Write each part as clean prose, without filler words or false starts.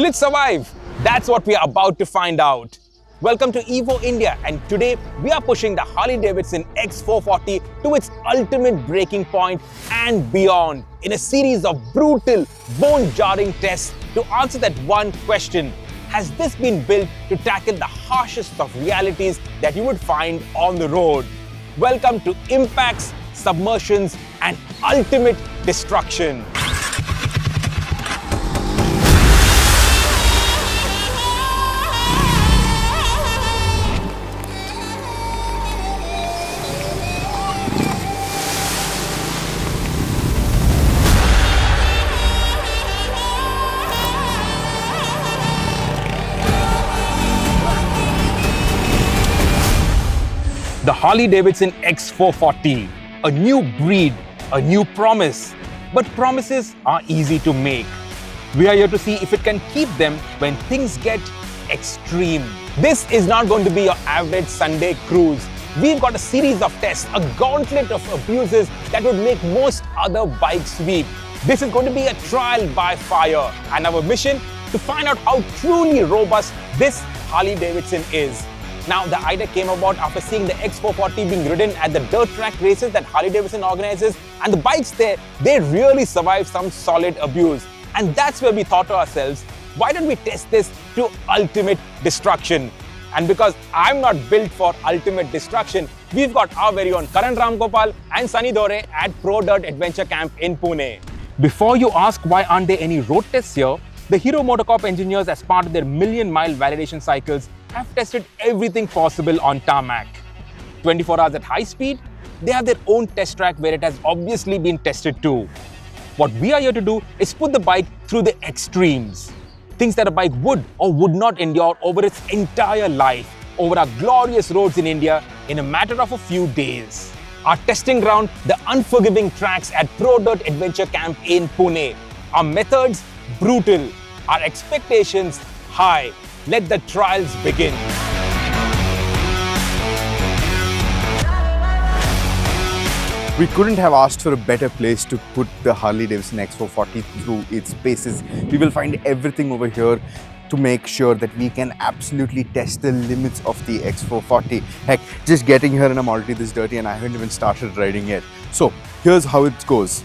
Will it survive? That's what we are about to find out. Welcome to Evo India, and today we are pushing the Harley-Davidson X440 to its ultimate breaking point and beyond in a series of brutal, bone-jarring tests to answer that one question. Has this been built to tackle the harshest of realities that you would find on the road? Welcome to impacts, submersions, and ultimate destruction. The Harley-Davidson X440, a new breed, a new promise. But promises are easy to make. We are here to see if it can keep them when things get extreme. This is not going to be your average Sunday cruise. We've got a series of tests, a gauntlet of abuses that would make most other bikes weep. This is going to be a trial by fire, and our mission to find out how truly robust this Harley-Davidson is. Now, the idea came about after seeing the X440 being ridden at the dirt track races that Harley-Davidson organizes, and the bikes there, they really survive some solid abuse. And that's where we thought to ourselves, why don't we test this to ultimate destruction? And because I'm not built for ultimate destruction, we've got our very own Karan Ramgopal and Sunny Dore at Pro Dirt Adventure Camp in Pune. Before you ask why aren't there any road tests here, the Hero MotoCorp engineers, as part of their million-mile validation cycles, have tested everything possible on tarmac. 24 hours at high speed, they have their own test track where it has obviously been tested too. What we are here to do is put the bike through the extremes. Things that a bike would or would not endure over its entire life, over our glorious roads in India in a matter of a few days. Our testing ground, the unforgiving tracks at Pro Dirt Adventure Camp in Pune. Our methods, brutal. Our expectations, high. Let the trials begin. We couldn't have asked for a better place to put the Harley-Davidson X440 through its paces. We will find everything over here to make sure that we can absolutely test the limits of the X440. Heck, just getting here and I'm already this dirty and I haven't even started riding yet. So here's how it goes.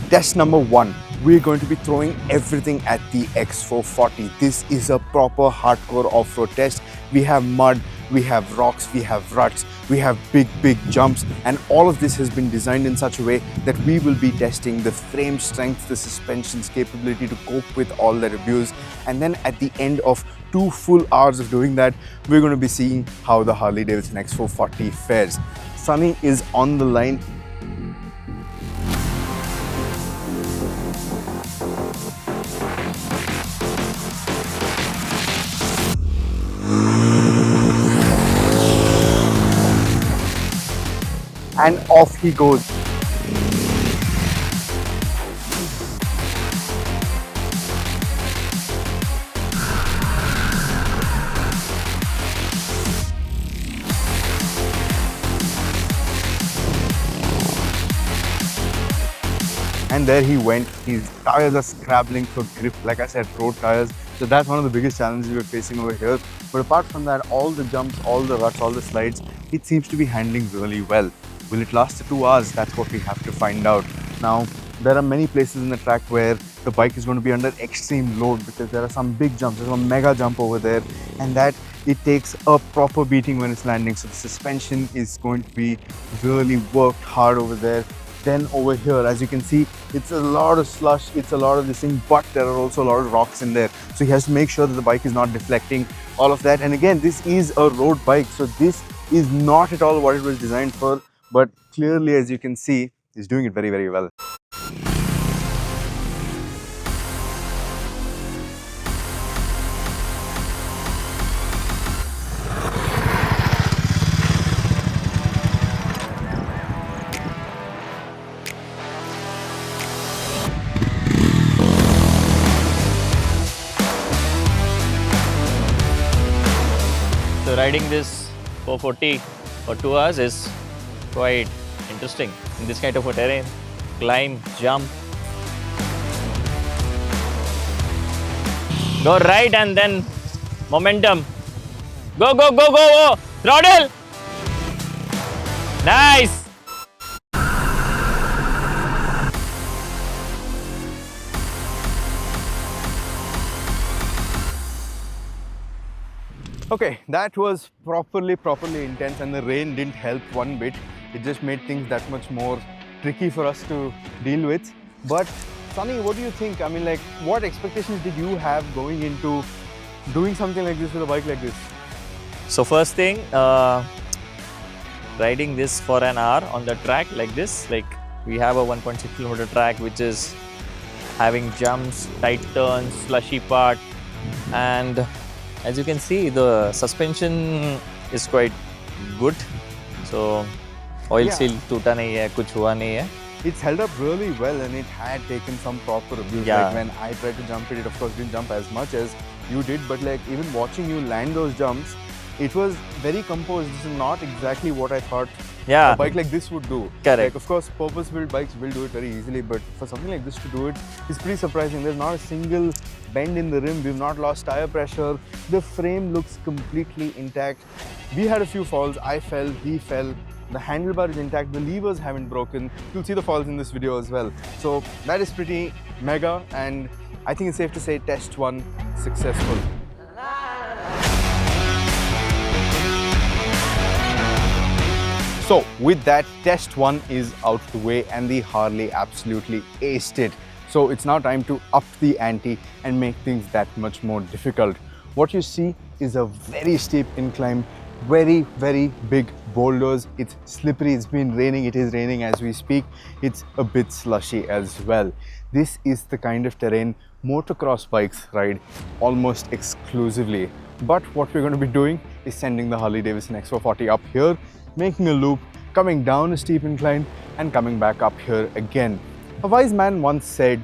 Test number one. We're going to be throwing everything at the X440. This is a proper hardcore off-road test. We have mud, we have rocks, we have ruts, we have big jumps, and all of this has been designed in such a way that we will be testing the frame strength, the suspension's capability to cope with all that abuse. And then at the end of 2 full hours of doing that, we're going to be seeing how the Harley-Davidson X440 fares. Sunny is on the line. And off he goes. And there he went. His tires are scrabbling for grip. Like I said, road tires. So that's one of the biggest challenges we're facing over here. But apart from that, all the jumps, all the ruts, all the slides, it seems to be handling really well. Will it last the 2 hours? That's what we have to find out. Now, there are many places in the track where the bike is going to be under extreme load because there are some big jumps. There's a mega jump over there, and that it takes a proper beating when it's landing. So the suspension is going to be really worked hard over there. Then over here, as you can see, it's a lot of slush, it's a lot of this thing, but there are also a lot of rocks in there. So he has to make sure that the bike is not deflecting, all of that. And again, this is a road bike, so this is not at all what it was designed for. But clearly, as you can see, he's doing it very well. So riding this 440 for 2 hours is quite interesting in this kind of a terrain. Climb, jump. Go right and then momentum. Go, go, go, go, go. Throttle. Nice. Okay, that was properly intense, and the rain didn't help one bit. It just made things that much more tricky for us to deal with. But Sunny, what do you think? I mean, like, what expectations did you have going into doing something like this with a bike like this? So first thing, riding this for an hour on the track like this, like we have a 1.6 kilometer track which is having jumps, tight turns, slushy part, and as you can see, the suspension is quite good. So oil seal टूटा नहीं है, कुछ हुआ नहीं है. It's held up really well, and it had taken some proper abuse. Yeah. Like when I tried to jump it, it of course didn't jump as much as you did, but like even watching you land those jumps, it was very composed. This is not exactly what I thought a bike like this would do. Correct. Like, of course, purpose-built bikes will do it very easily, but for something like this to do it is pretty surprising. There's not a single bend in the rim. We've not lost tire pressure. The frame looks completely intact. We had a few falls. I fell, he fell. The handlebar is intact. The levers haven't broken. You'll see the falls in this video as well. So that is pretty mega, and I think it's safe to say test one successful. So with that, test one is out the way, and the Harley absolutely aced it. So it's now time to up the ante and make things that much more difficult. What you see is a very steep incline, very big boulders. It's slippery, it's been raining, it is raining as we speak. It's a bit slushy as well. This is the kind of terrain motocross bikes ride almost exclusively. But what we're going to be doing is sending the Harley-Davidson X440 up here, making a loop, coming down a steep incline and coming back up here again. A wise man once said,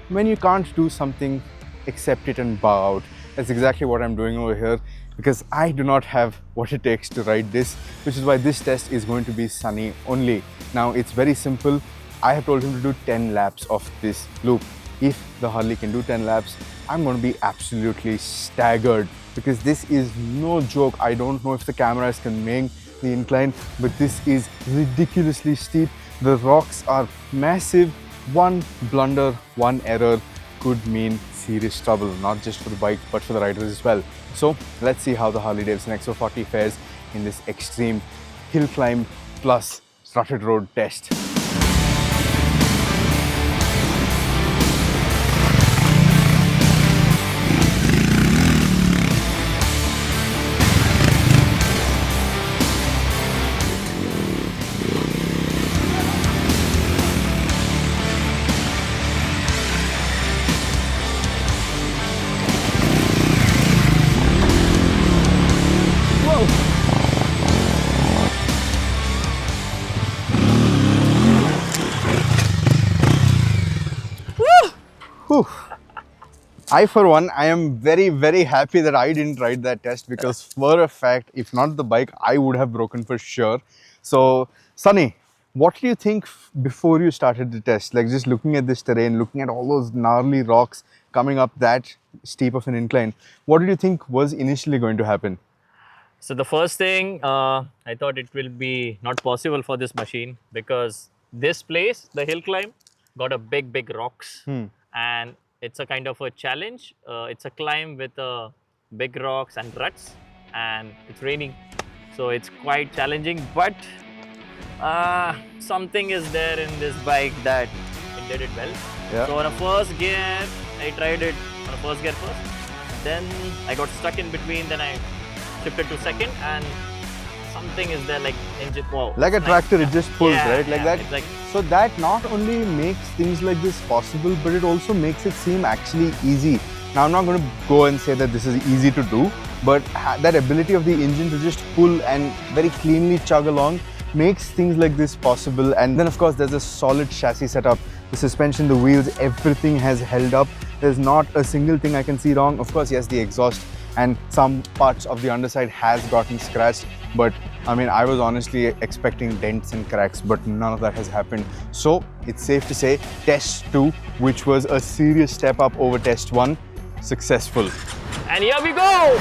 when you can't do something, accept it and bow out. That's exactly what I'm doing over here, because I do not have what it takes to ride this, which is why this test is going to be Sunny only. Now it's very simple. I have told him to do 10 laps of this loop. If the Harley can do 10 laps, I'm going to be absolutely staggered, because this is no joke. I don't know if the cameras can make the incline, but this is ridiculously steep. The rocks are massive. One blunder, one error could mean serious trouble, not just for the bike but for the riders as well. So let's see how the Harley-Davidson X440 fares in this extreme hill climb plus rutted road test. I, for one, I am very happy that I didn't ride that test, because for a fact, if not the bike, I would have broken for sure. So, Sunny, what do you think before you started the test? Like, just looking at this terrain, looking at all those gnarly rocks coming up that steep of an incline, what did you think was initially going to happen? So the first thing, I thought it will be not possible for this machine, because this place, the hill climb, got a big rocks, and it's a kind of a challenge. It's a climb with big rocks and ruts, and it's raining, so it's quite challenging. But something is there in this bike that it did it well. Yeah. So on a first gear, I tried it on a first gear first. Then I got stuck in between. Then I shifted to second, and something is there, like engine. Wow. Like a tractor, it just pulls, Yeah, right? Like yeah, that. it's like, So that not only makes things like this possible, but it also makes it seem actually easy. Now, I'm not going to go and say that this is easy to do, but that ability of the engine to just pull and very cleanly chug along makes things like this possible. And then, of course, there's a solid chassis setup. The suspension, the wheels, everything has held up. There's not a single thing I can see wrong. Of course, yes, the exhaust and some parts of the underside has gotten scratched, but I mean, I was honestly expecting dents and cracks, but none of that has happened. So it's safe to say test 2, which was a serious step up over test 1, Successful. And here we go.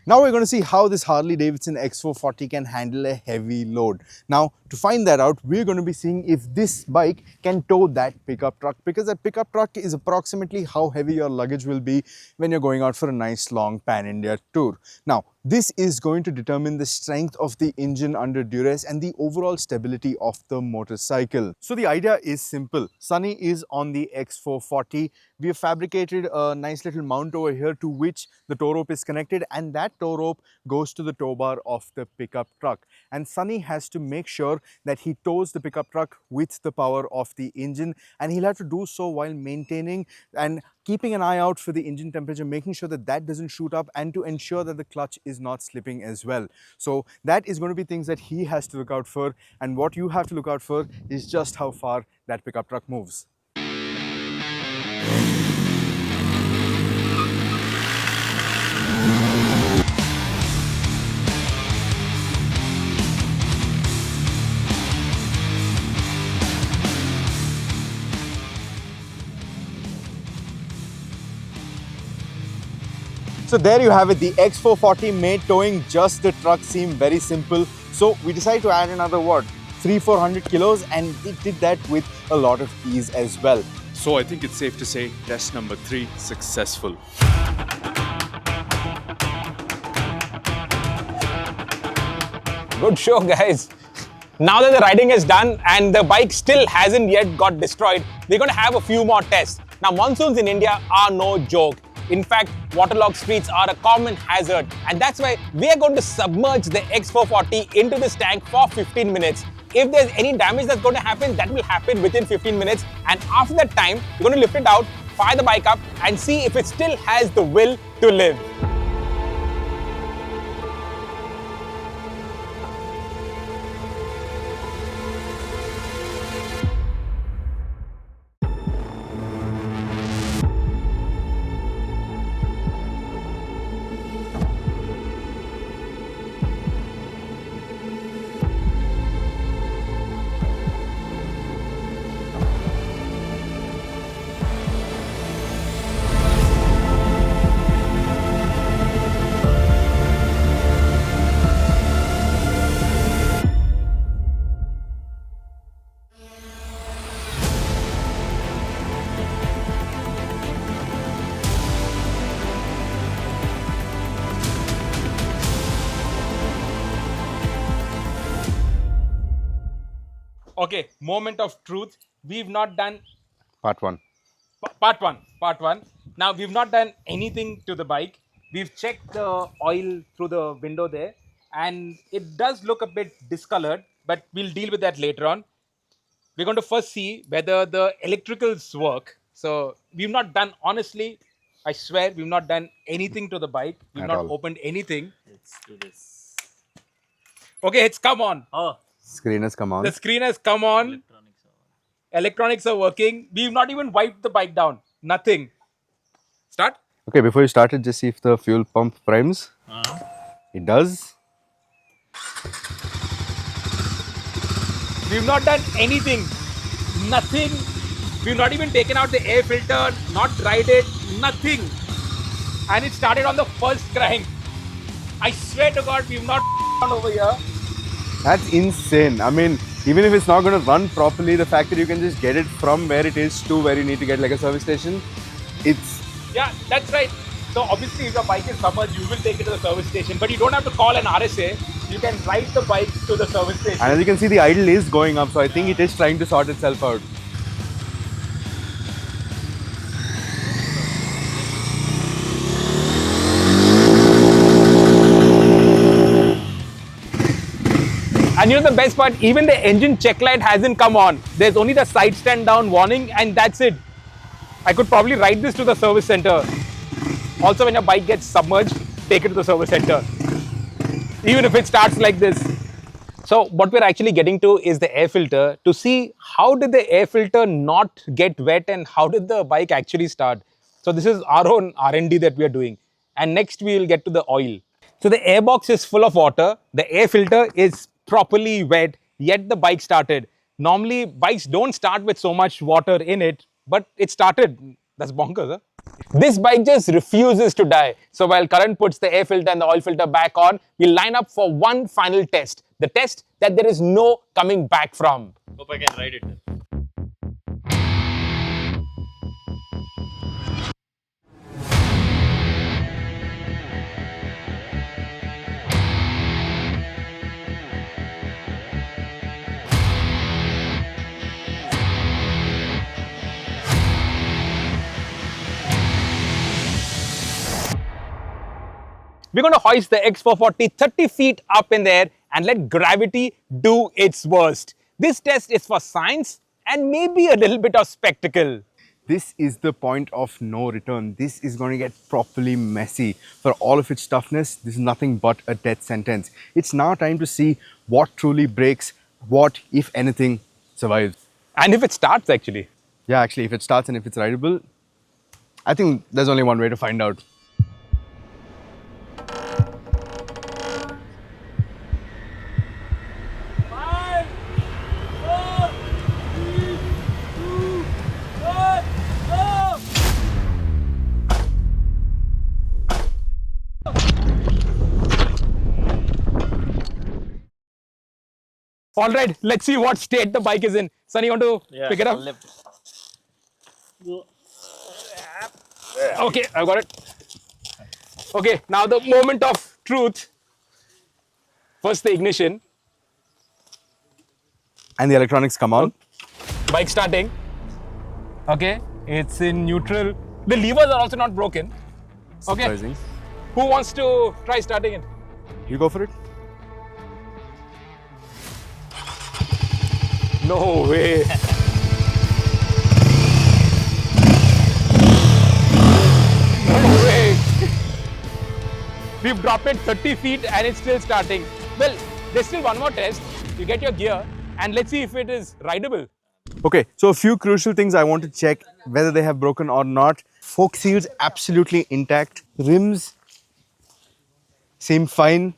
Now we're going to see how this Harley-Davidson X440 can handle a heavy load. Now, to find that out, we're going to be seeing if this bike can tow that pickup truck, because that pickup truck is approximately how heavy your luggage will be when you're going out for a nice long pan-India tour. Now, this is going to determine the strength of the engine under duress and the overall stability of the motorcycle. So the idea is simple. Sunny is on the X440. We have fabricated a nice little mount over here to which the tow rope is connected, and that tow rope goes to the tow bar of the pickup truck. And Sunny has to make sure that he tows the pickup truck with the power of the engine, and he'll have to do so while maintaining and keeping an eye out for the engine temperature, making sure that that doesn't shoot up, and to ensure that the clutch is not slipping as well. So that is going to be things that he has to look out for, and what you have to look out for is just how far that pickup truck moves. So there you have it, the X440 made towing just the truck seem very simple. So we decided to add another what, 300-400 kilos, and it did that with a lot of ease as well. So I think it's safe to say test number 3 successful. Good show, guys. Now that the riding is done and the bike still hasn't yet got destroyed, we're going to have a few more tests. Now, monsoons in India are no joke. In fact, waterlogged streets are a common hazard, and that's why we are going to submerge the X440 into this tank for 15 minutes. If there's any damage that's going to happen, that will happen within 15 minutes. And after that time, we're going to lift it out, fire the bike up, and see if it still has the will to live. Okay, moment of truth. We've not done Part 1. part one. Now, we've not done anything to the bike. We've checked the oil through the window there, and it does look a bit discolored, but we'll deal with that later on. We're going to first see whether the electricals work. So we've not done, honestly, I swear, we've not done anything to the bike. We've At not all. opened anything. Let's do this. Okay, it's come on. Oh, Screen has come on. The screen has come on. electronics are on. Electronics are working. We've not even wiped the bike down. Nothing. Start. Okay, before you started, just see if the fuel pump primes. It does. We've not done anything. Nothing. We've not even taken out the air filter, not dried it, nothing. And it started on the first crank. I swear to God, we've not on over here. That's insane. I mean, even if it's not going to run properly, the fact that you can just get it from where it is to where you need to get like a service station, it's... Yeah, that's right. So obviously, if your bike is submerged, you will take it to the service station. But you don't have to call an RSA. You can ride the bike to the service station. And as you can see, the idle is going up. So I think it is trying to sort itself out. And you know the best part, even the engine check light hasn't come on. There's only the side stand down warning, and that's it. I could probably ride this to the service center. Also, when your bike gets submerged, take it to the service center. Even if it starts like this. So what we're actually getting to is the air filter to see how did the air filter not get wet and how did the bike actually start. So this is our own R&D that we are doing. And next we will get to the oil. So the airbox is full of water. The air filter is properly wet. yet the bike started. Normally, bikes don't start with so much water in it, but it started. That's bonkers, huh? This bike just refuses to die. So while Karan puts the air filter and the oil filter back on, we'll line up for one final test. The test that there is no coming back from. Hope I can ride it. We're going to hoist the X440 30 feet up in the air and let gravity do its worst. This test is for science and maybe a little bit of spectacle. This is the point of no return. This is going to get properly messy. For all of its toughness, this is nothing but a death sentence. It's now time to see what truly breaks, what, if anything, survives. And if it starts, actually. Yeah, actually, if it starts and if it's rideable, I think there's only one way to find out. All right, let's see what state the bike is in. Sunny, you want to pick it up? Okay, I've got it. Okay, now the moment of truth. First, the ignition. And the electronics come on. Bike starting. Okay, it's in neutral. The levers are also not broken. Okay. Surprising. Who wants to try starting it? You go for it. No way. No way. We've dropped it 30 feet and it's still starting. Well, there's still one more test. You get your gear and let's see if it is rideable. Okay, so a few crucial things I want to check whether they have broken or not. Fork seals absolutely intact. Rims seem fine.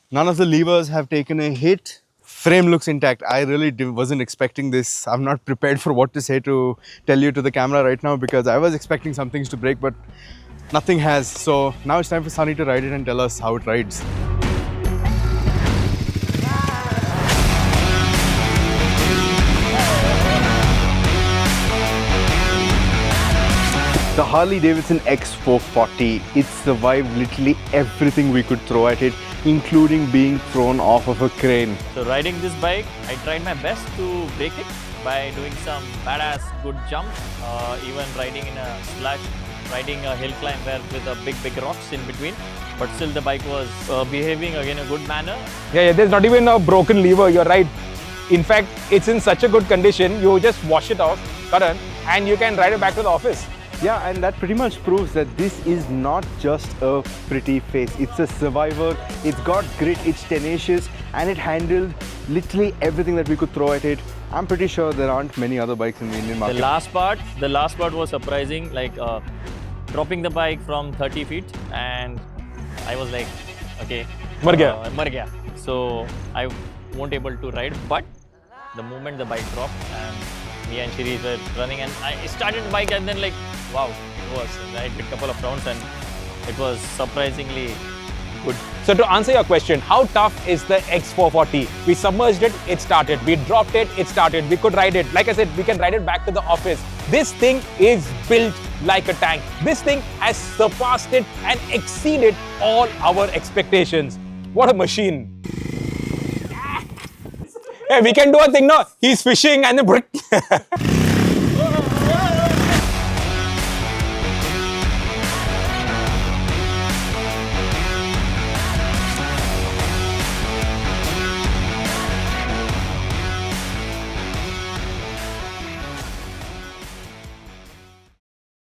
None of the levers have taken a hit. Frame looks intact. I really wasn't expecting this. I'm not prepared for what to say to tell you to the camera right now because I was expecting some things to break, but nothing has. So now it's time for Sunny to ride it and tell us how it rides. The Harley-Davidson X440, it survived literally everything we could throw at it, including being thrown off of a crane. So riding this bike, I tried my best to break it by doing some badass good jumps, even riding in a slash, riding a hill climb where with a big rocks in between. But still the bike was behaving in a good manner. Yeah, there's not even a broken lever, you're right. In fact, it's in such a good condition, you just wash it off, Karan, and you can ride it back to the office. Yeah, and that pretty much proves that this is not just a pretty face. It's a survivor, it's got grit, it's tenacious, and it handled literally everything that we could throw at it. I'm pretty sure there aren't many other bikes in the Indian market. The last part was surprising, like dropping the bike from 30 feet, and I was like, okay, Mar gaya. So I won't able to ride, but the moment the bike dropped and me and Shiri were running and I started the bike and then like, wow, it was, I did a couple of rounds and it was surprisingly good. So to answer your question, how tough is the X440? We submerged it, it started. We dropped it, it started. We could ride it. Like I said, we can ride it back to the office. This thing is built like a tank. This thing has surpassed it and exceeded all our expectations. What a machine. Hey, we can do a thing now. He's fishing and the